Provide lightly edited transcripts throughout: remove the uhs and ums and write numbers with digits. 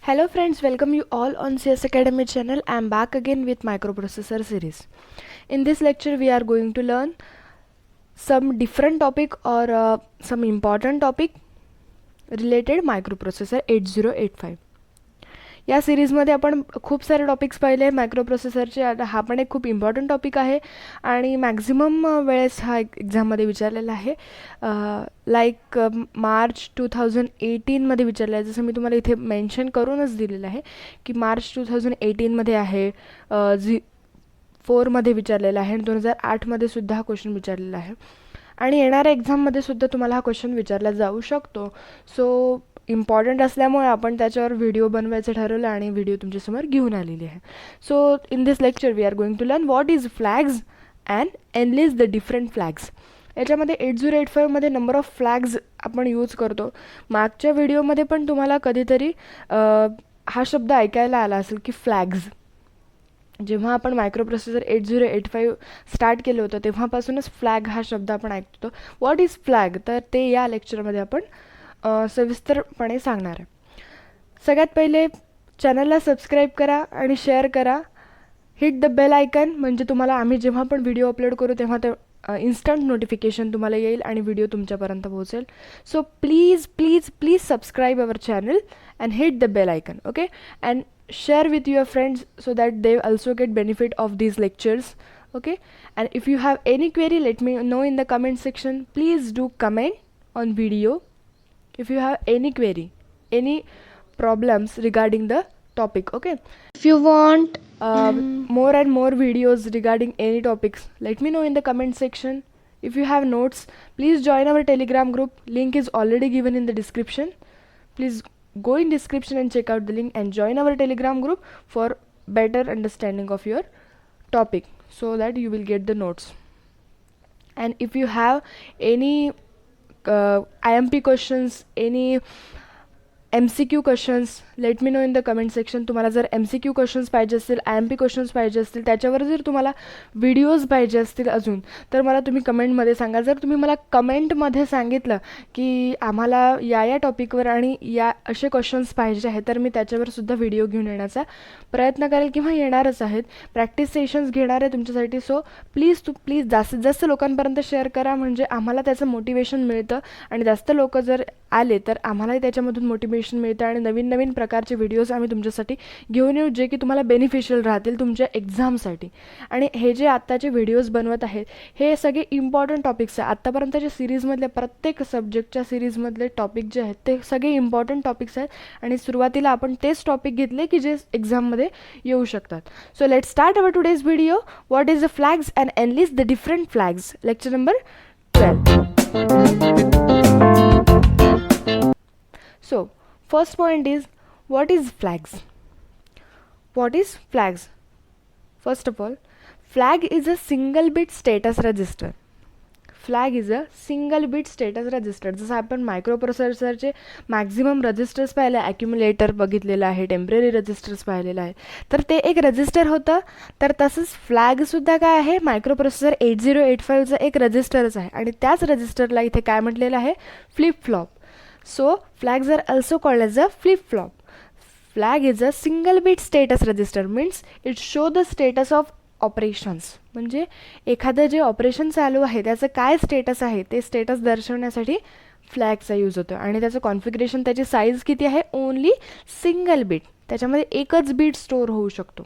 Hello friends, welcome you all on CS Academy channel. I am back again with microprocessor series. In this lecture we are going to learn some different topic or some important topic related microprocessor 8085. या सिरीजमध्ये आपण खूप सारे topics पाहिले मायक्रोप्रोसेसरचे. आता हा पण एक खूप इम्पॉर्टंट टॉपिक आहे आणि मॅक्झिमम वेळेस हा एक्झाममध्ये विचारलेला आहे. लाईक मार्च 2018मध्ये विचारलं आहे. जसं मी तुम्हाला इथे मेन्शन करूनच दिलेलं आहे की मार्च 2018मध्ये आहे, 4मध्ये विचारलेला आहे आणि 2008मध्ये सुद्धा हा क्वेश्चन विचारलेला आहे आणि येणाऱ्या एक्झाममध्ये सुद्धा तुम्हाला हा क्वेश्चन विचारला जाऊ शकतो. सो इम्पॉर्टंट असल्यामुळे आपण त्याच्यावर व्हिडिओ बनवायचं ठरवलं आणि व्हिडिओ तुमच्यासमोर घेऊन आलेली आहे. So in this lecture we are going to learn what is flags and enlist the different flags. याच्यामध्ये 8085मध्ये नंबर ऑफ फ्लॅग्स आपण यूज करतो. मागच्या व्हिडिओमध्ये पण तुम्हाला कधीतरी हा शब्द ऐकायला आला असेल की फ्लॅग्स. जेव्हा आपण मायक्रोप्रोसेसर 8085 स्टार्ट केलं होतं तेव्हापासूनच फ्लॅग हा शब्द आपण ऐकतो. व्हॉट इज फ्लॅग, तर ते या लेक्चरमध्ये आपण सविस्तरपणे सांगणार आहे. सगळ्यात पहिले चॅनलला सबस्क्राईब करा आणि शेअर करा. हिट द बेल आयकन म्हणजे तुम्हाला आम्ही जेव्हा पण व्हिडिओ अपलोड करू तेव्हा ते इन्स्टंट नोटिफिकेशन तुम्हाला येईल आणि व्हिडिओ तुमच्यापर्यंत पोहोचेल. So please please please subscribe our channel and hit the bell icon. Okay, and share with your friends so that they also get benefit of these lectures. Okay, and if you have any query, let me know in the comment section. Please do comment on video if you have any query, any problems regarding the topic. Okay, if you want more and more videos regarding any topics, let me know in the comment section. If you have notes, please join our Telegram group. Link is already given in the description. Please go in description and check out the link and join our Telegram group for better understanding of your topic so that you will get the notes. And if you have any IMP questions, any MCQ questions, let me know in the comment section. तुम्हाला जर MCQ questions पाहिजे असतील, IMP questions पाहिजे असतील, त्याच्यावर जर तुम्हाला videos पाहिजे असतील अजून, तर मला तुम्ही कमेंटमध्ये सांगा. जर तुम्ही मला कमेंटमध्ये सांगितलं की आम्हाला या टॉपिकवर आणि या असे क्वेश्चन्स पाहिजे आहेत, तर मी त्याच्यावर सुद्धा व्हिडिओ घेऊन येण्याचा प्रयत्न करेल किंवा येणारच आहेत. प्रॅक्टिस सेशन्स घेणार आहे तुमच्यासाठी. सो प्लीज जास्तीत जास्त लोकांपर्यंत शेअर करा म्हणजे आम्हाला त्याचं मोटिवेशन मिळतं आणि जास्त लोक जर आले तर आम्हालाही त्याच्यामधून मोटिवेशन मिळतं आणि नवीन नवीन प्रकारचे व्हिडिओज आम्ही तुमच्यासाठी घेऊन येऊ जे की तुम्हाला बेनिफिशियल राहतील तुमच्या एक्झामसाठी. आणि हे जे आत्ताचे व्हिडिओज बनवत आहेत हे सगळे इम्पॉर्टंट टॉपिक्स आहे. आत्तापर्यंतच्या सिरीजमधले प्रत्येक सब्जेक्टच्या सिरीजमधले टॉपिक जे आहेत ते सगळे इम्पॉर्टंट टॉपिक्स आहेत आणि सुरुवातीला आपण तेच टॉपिक घेतले की जे एक्झाममध्ये येऊ शकतात. So let start our today's video. What is the flags and enlist the different flags. Lecture number 12. So, first point is, what is flags? What is flags? First of all, flag is a single bit status register. Flag is a single bit status register. जसं आपण मायक्रोप्रोसेसरचे maximum registers पाहिले, ॲक्युम्युलेटर बघितलेलं आहे, temporary registers पाहिलेलं आहे, तर ते एक रजिस्टर होतं. तर तसंच फ्लॅगसुद्धा काय आहे, मायक्रोप्रोसेसर 8085चं एक रजिस्टरच आहे आणि त्याच रजिस्टरला इथे काय म्हटलेलं आहे, flip flop. So flags are also called as a flip-flop. Flag is a single bit status register, means it show the status of operations. म्हणजे एखादं जे ऑपरेशन चालू आहे त्याचं काय स्टेटस आहे ते स्टेटस दर्शवण्यासाठी फ्लॅगचा यूज होतो आणि त्याचं कॉन्फिगरेशन, त्याची साईज किती आहे, ओनली सिंगल बीट. त्याच्यामध्ये एकच बीट स्टोअर होऊ शकतो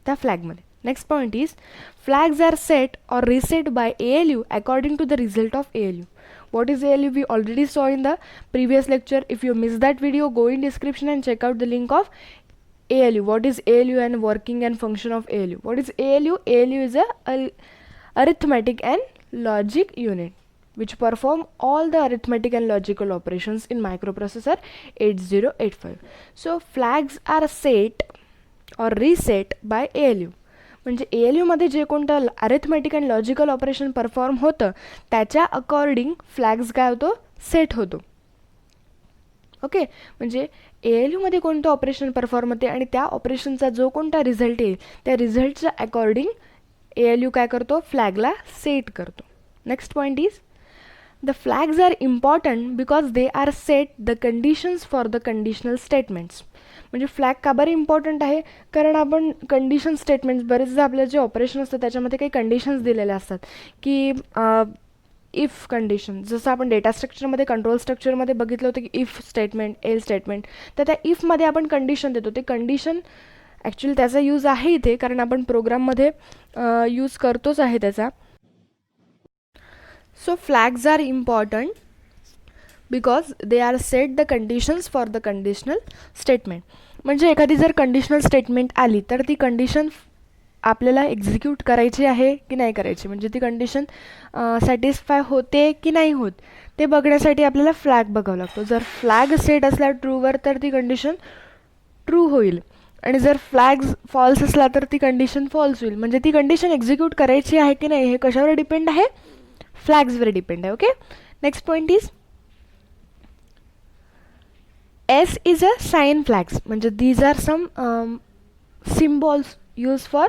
त्या फ्लॅगमध्ये. Next point is, flags are set or reset by ALU according to the result of ALU. What is ALU? We already saw in the previous lecture. If you missed that video, go in description and check out the link of ALU. What is ALU and working and function of ALU? What is ALU? ALU is a arithmetic and logic unit which perform all the arithmetic and logical operations in microprocessor 8085. So flags are set or reset by ALU. म्हणजे ALUमध्ये जे कोणतं arithmetic and logical operation perform होतं त्याच्या according flags काय होतो, set होतो. Okay, म्हणजे ALUमध्ये कोणतं ऑपरेशन परफॉर्म होते आणि त्या ऑपरेशनचा जो कोणता रिझल्ट येईल त्या रिझल्टच्या अकॉर्डिंग ALU काय करतो, फ्लॅगला सेट करतो. Next point is, the flags are important because they are set the conditions for the conditional statements. म्हणजे फ्लॅग का बरं इम्पॉर्टंट आहे, कारण आपण कंडिशन स्टेटमेंट्स, बरेचदा आपले जे ऑपरेशन असतं त्याच्यामध्ये काही कंडिशन्स दिलेल्या असतात की इफ कंडिशन, जसं आपण डेटा स्ट्रक्चरमध्ये कंट्रोल स्ट्रक्चरमध्ये बघितलं होतं की इफ स्टेटमेंट, एल स्टेटमेंट, तर त्या इफमध्ये आपण कंडिशन देतो. ते कंडिशन ॲक्च्युली त्याचा यूज आहे इथे, कारण आपण प्रोग्राममध्ये यूज करतोच आहे त्याचा. So flags are important because they are set the conditions for the conditional statement. म्हणजे एखादी जर कंडिशनल स्टेटमेंट आली तर ती कंडिशन आपल्याला एक्झिक्यूट करायची आहे की नाही करायची, म्हणजे ती कंडिशन सॅटिस्फाय होते की नाही होत ते बघण्यासाठी आपल्याला फ्लॅग बघावा लागतो. जर फ्लॅग सेट असला ट्रूवर तर ती कंडिशन ट्रू होईल, आणि जर फ्लॅग फॉल्स असला तर ती कंडिशन फॉल्स होईल. म्हणजे ती कंडिशन एक्झिक्यूट करायची आहे की नाही हे कशावर डिपेंड आहे, फ्लॅग्सवर डिपेंड आहे. Okay, next point is S is a sign flags. म्हणजे these are some symbols used for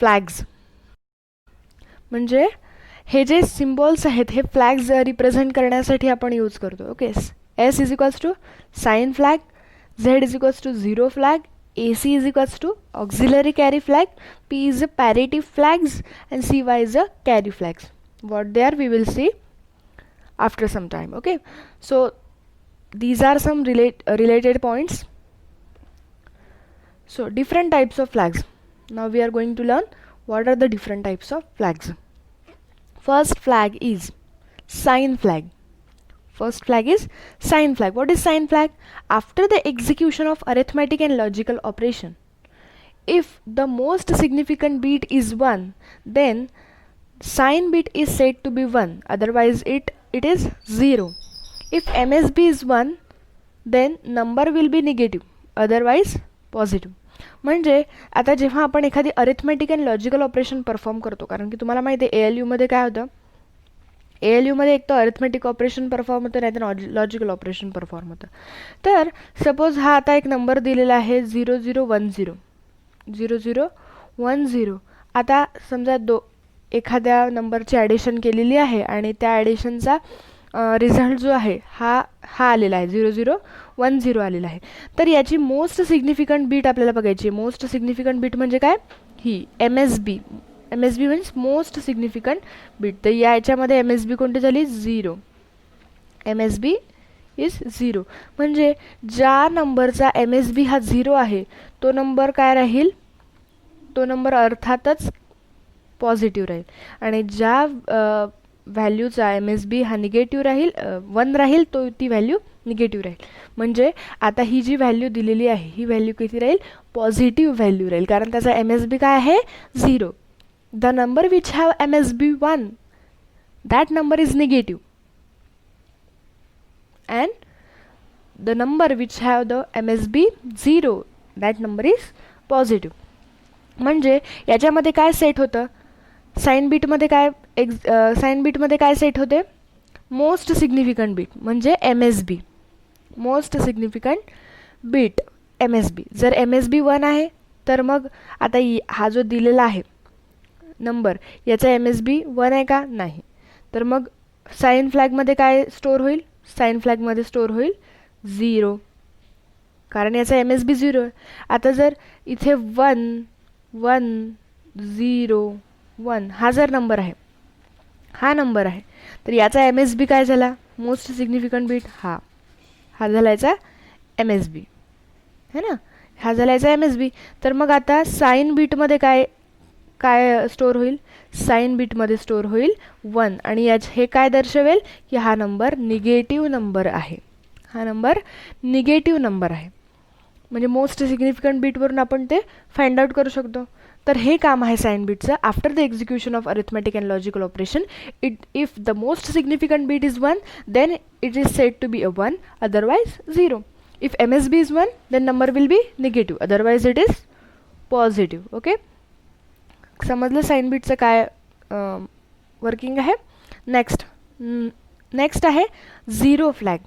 flags. म्हणजे हे जे सिम्बॉल्स आहेत हे फ्लॅग्स रिप्रेझेंट करण्यासाठी आपण यूज करतो. Okay, S is equals to sign flag, Z is equals to zero flag, AC is equals to auxiliary carry flag, P is a parity flags, and CY is a carry flags. What they are we will see after some time. Okay, so these are some related points. So different types of flags. Now we are going to learn what are the different types of flags. First flag is sign flag. First flag is sign flag. What is sign flag? After the execution of arithmetic and logical operation, if the most significant bit is 1, then sign bit is said to be 1, otherwise it is 0. If MSB is 1, then number will be negative, otherwise positive. म्हणजे आता जेव्हा आपण एखादी arithmetic and logical operation perform करतो, कारण की तुम्हाला माहिती आहे ALU मध्ये काय होतं, ALU मध्ये एक तर अरिथमेटिक ऑपरेशन परफॉर्म होतं, नाही तर लॉजिकल ऑपरेशन परफॉर्म होतं. तर सपोज हा आता एक नंबर दिलेला आहे 0010, 0010. आता समजा एखाद्या नंबरची ॲडिशन केलेली आहे आणि त्या ॲडिशनचा रिझल्ट जो आहे हा आलेला आहे 0010 आलेला आहे. तर याची मोस्ट सिग्निफिकंट बीट आपल्याला बघायची. मोस्ट सिग्निफिकंट बीट म्हणजे काय, ही MSB. MSB means most significant bit. तर याच्यामध्ये MSB कोणती झाली, 0. MSB is 0. म्हणजे ज्या नंबरचा MSB हा 0 आहे तो नंबर काय राहील, तो नंबर अर्थातच पॉझिटिव्ह राहील. आणि ज्या व्हॅल्यूचा MSB हा निगेटिव्ह राहील, 1 राहील, तो ती व्हॅल्यू निगेटिव्ह राहील. म्हणजे आता ही जी व्हॅल्यू दिलेली आहे ही व्हॅल्यू किती राहील, पॉझिटिव्ह व्हॅल्यू राहील, कारण त्याचा MSB काय आहे, 0. The number which have MSB 1, that number is negative, and the number which have the MSB 0, that number is positive. म्हणजे याच्यामध्ये काय सेट होतं, साइन बीटमध्ये काय सेट होते, मोस्ट सिग्निफिकंट बीट म्हणजे MSB, most significant bit MSB. जर MSB 1 आहे तर मग आता हा जो दिलेला आहे नंबर याचा MSB 1 आहे का, नाही. तर मग साइन फ्लॅगमध्ये काय स्टोअर होईल, साइन फ्लॅगमध्ये स्टोअर होईल 0, कारण याचा MSB 0 आहे. आता जर इथे 1 1 0 1 हा जर नंबर आहे, हा नंबर आहे, तर याचा MSB काय झाला, मोस्ट सिग्निफिकंट बीट हा झाला याचा MSB, है ना, हा झाला याचा MSB. तर मग आता साइन बीटमध्ये काय स्टोअर होईल, साइन बीटमध्ये स्टोअर होईल 1, आणि हे काय दर्शवेल की हा नंबर निगेटिव्ह नंबर आहे, हा नंबर निगेटिव्ह नंबर आहे. म्हणजे मोस्ट सिग्निफिकंट बीटवरून आपण ते फाइंड आउट करू शकतो. तर हे काम आहे साइन बीटचं. After the execution of arithmetic and logical operation, if the most significant bit is 1, then it is said to be a 1, otherwise 0. If MSB is 1, then number will be negative, otherwise it is positive. Okay, समजलं sign बीटचं काय working आहे. Next आहे zero flag.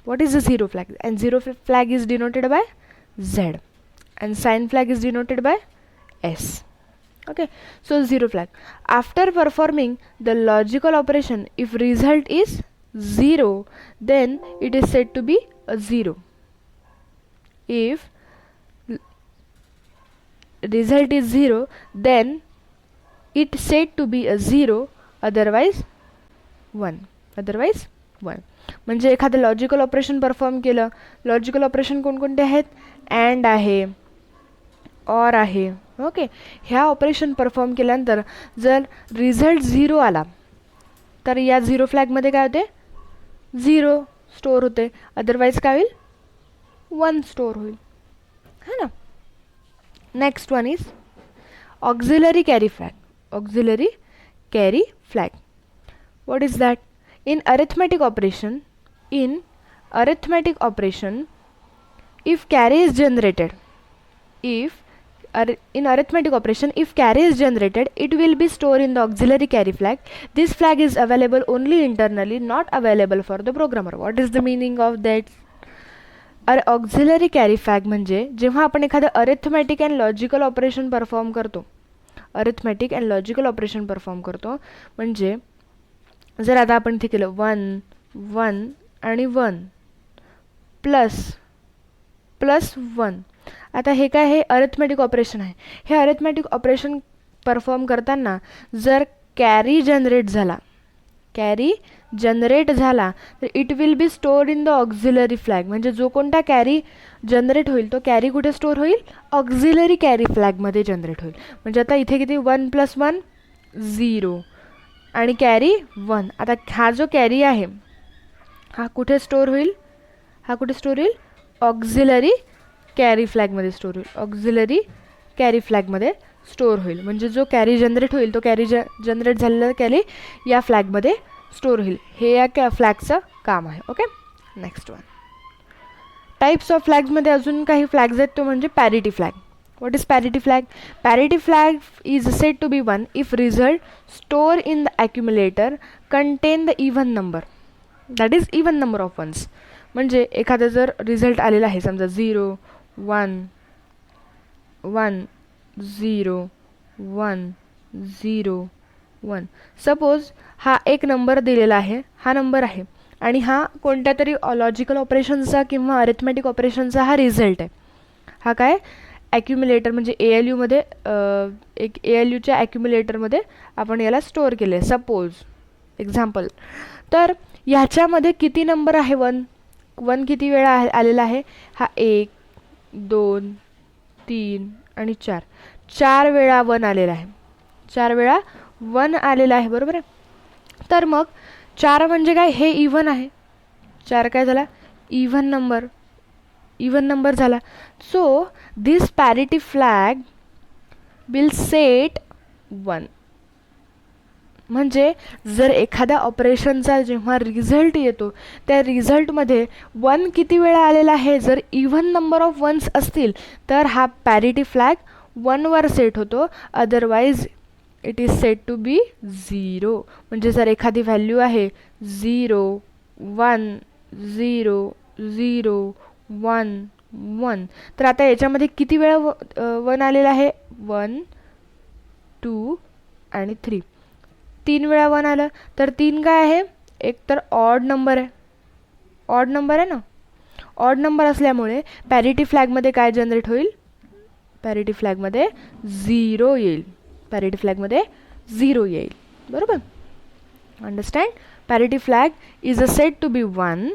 What is a zero flag? And zero flag is denoted by Z, and sign flag is denoted by S. Okay, so 0 flag. After performing the logical operation, if result is 0, then it is said to be a 0. If result is 0, then it said to be a 0, otherwise 1. Otherwise 1. म्हणजे एखादं logical operation perform केलं. Logical operation कोणकोणते आहेत? And आहे, or आहे. Okay, ह्या operation perform केल्यानंतर जर रिझल्ट 0 आला तर या 0 फ्लॅगमध्ये काय होते? 0 स्टोअर होते. अदरवाईज काय होईल? 1 स्टोअर होईल, है ना. Next one is auxiliary carry flag. Auxiliary carry flag, what is that? In arithmetic operation, if carry is generated, in arithmetic operation, if carry is generated, it will be stored in the auxiliary carry flag. This flag is available only internally, not available for the programmer. What is the meaning of that? Auxiliary carry flag म्हणजे जेव्हा आपण एखादं arithmetic and logical operation perform करतो, arithmetic and logical operation perform करतो, म्हणजे जर आता आपण इथे केलं 1 1 आणि 1 प्लस 1. आता हे काय? हे अरिथमॅटिक ऑपरेशन आहे. हे अरिथमॅटिक ऑपरेशन परफॉर्म करताना जर कॅरी जनरेट झाला तर it will be stored in the auxiliary flag. म्हणजे जो कोणता कॅरी जनरेट होईल तो कॅरी कुठे स्टोअर होईल? ऑक्झिलरी कॅरी फ्लॅगमध्ये जनरेट होईल. म्हणजे आता इथे किती? 1 + 1 0 आणि कॅरी 1. आता हा जो कॅरी आहे हा कुठे स्टोअर होईल? ऑक्झिलरी कॅरी फ्लॅगमध्ये स्टोअर होईल. ऑक्झिलरी कॅरी फ्लॅगमध्ये स्टोअर होईल. म्हणजे जो कॅरी जनरेट होईल तो कॅरी जनरेट झालेला कॅरी या फ्लॅगमध्ये स्टोअर होईल. हे या फ्लॅगचं काम आहे. Okay, next one. Types of फ्लॅग्समध्ये अजून काही फ्लॅग्स आहेत, तो म्हणजे parity flag. What is parity flag? Parity flag is said to be 1 if result stored in the accumulator contain the even number, that is even number of ones. म्हणजे एखादा जर result आलेला आहे, समजा 0 1 1 0 1 0 1. सपोज हा एक नंबर दिलेला आहे, हा नंबर आहे आणि हा कोणत्या तरी लॉजिकल ऑपरेशनचा किंवा अरिथमॅटिक ऑपरेशनचा हा रिझल्ट आहे. हा काय? ॲक्युम्युलेटर म्हणजे ALUमध्ये एक ALUच्या ॲक्युम्युलेटरमध्ये आपण याला स्टोअर केले, सपोज एक्झाम्पल. तर ह्याच्यामध्ये किती नंबर आहे? 1 किती वेळा आलेला आहे? हा 1 2 3 आणि 4. 4 वेळा 1 आलेला आहे. 4 वेळा 1 आलेला आहे, बरोबर आहे. तर मग 4 म्हणजे काय? हे इव्हन आहे. 4 काय झाला? इव्हन नंबर झाला. So this parity flag will set 1. म्हणजे जर एखाद्या ऑपरेशनचा जेव्हा रिझल्ट येतो त्या रिझल्टमध्ये 1 किती वेळा आलेला आहे, जर इव्हन नंबर ऑफ वन्स असतील तर हा पॅरिटी फ्लॅग 1 वर सेट होतो. Otherwise it is set to be 0. म्हणजे जर एखादी व्हॅल्यू आहे 0 1 0 0 1 1, तर आता याच्यामध्ये किती वेळा 1 आलेला आहे? 1 2 आणि 3. 3 वेळा 1 आलं. तर 3 काय आहे? एक तर ऑड नंबर आहे. ऑड नंबर आहे ना. ऑड नंबर असल्यामुळे पॅरिटी फ्लॅगमध्ये काय जनरेट होईल? पॅरिटी फ्लॅगमध्ये 0 येईल. पॅरिटी फ्लॅगमध्ये 0 येईल, बरोबर. Understand? Parity flag is a set to be 1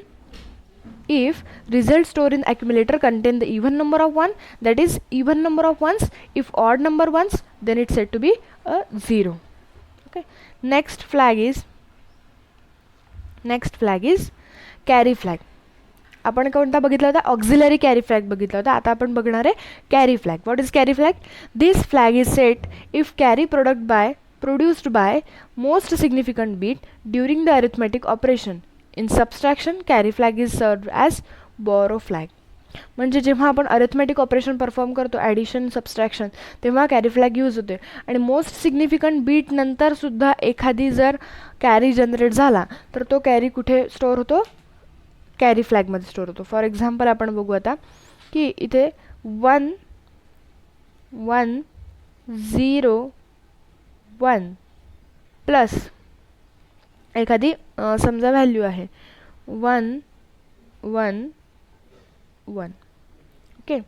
if result stored in accumulator contain the even number of 1, that is even number of ones. If odd number ones, then it's said to be a 0. Okay, next flag is carry flag. आपण कोणता बघितला होता? Auxiliary carry flag बघितला होता. आता आपण बघणार आहे carry flag. What is carry flag? This flag is set if carry produced by most significant bit during the arithmetic operation. In subtraction, carry flag is served as borrow flag. म्हणजे जेव्हा आपण arithmetic operation perform करतो, addition subtraction, तेव्हा carry flag use होते. आणि most significant bit नंतर सुद्धा एखादी जर कॅरी जनरेट झाला तर तो कॅरी कुठे स्टोअर होतो? कॅरी फ्लॅगमध्ये स्टोअर होतो. फॉर एक्झाम्पल आपण बघू आता की इथे 1 1 0 1 प्लस एखादी समजा व्हॅल्यू आहे 1 1 1. ओके,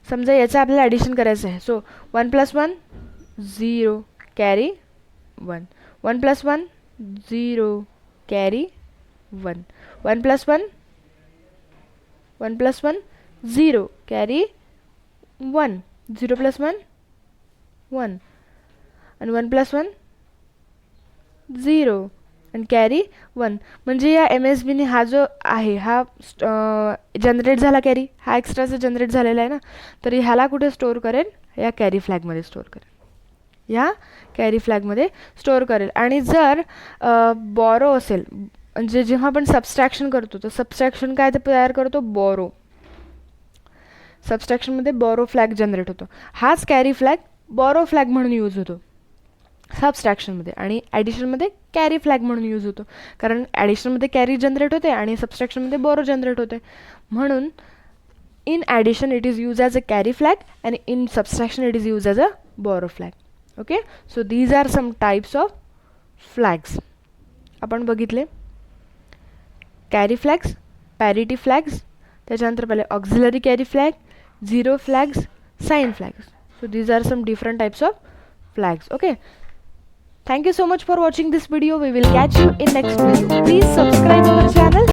समजा याचं आपल्याला ॲडिशन करायचं आहे. So 1 + 1 0 carry 1. 1 + 1 0 कॅरी 1. 1 + 1 1 + 1 0 कॅरी 1. 0 + 1 1 आणि 1 + 1 0 आणि कॅरी 1. म्हणजे या MSBने हा जो आहे हा जनरेट झाला कॅरी, हा एक्स्ट्राचा जनरेट झालेला आहे ना, तर ह्याला कुठे स्टोअर करेल? या कॅरी फ्लॅगमध्ये स्टोअर करेल, या कॅरी फ्लॅगमध्ये स्टोअर करेल. आणि जर बॉरो असेल, म्हणजे जेव्हा आपण सबस्ट्रॅक्शन करतो तर सबस्ट्रॅक्शन काय ते तयार करतो? बॉरो. सबस्ट्रॅक्शनमध्ये बॉरो फ्लॅग जनरेट होतो. हाच कॅरी फ्लॅग बॉरो फ्लॅग म्हणून यूज होतो सबस्ट्रॅक्शनमध्ये, आणि ॲडिशनमध्ये कॅरी फ्लॅग म्हणून यूज होतो. कारण ॲडिशनमध्ये कॅरी जनरेट होते आणि सबस्ट्रॅक्शनमध्ये बॉरो जनरेट होते. म्हणून in addition it is use as a carry flag आणि in subtraction it is use as a borrow flag. Okay, so these are some types of flags आपण बघितले. Carry flags, parity flags, त्याच्यानंतर पहिले auxiliary carry flag, zero flags, sign flags. So these are some different types of flags. Okay, thank you so much for watching this video. We will catch you in next video. Please subscribe our channel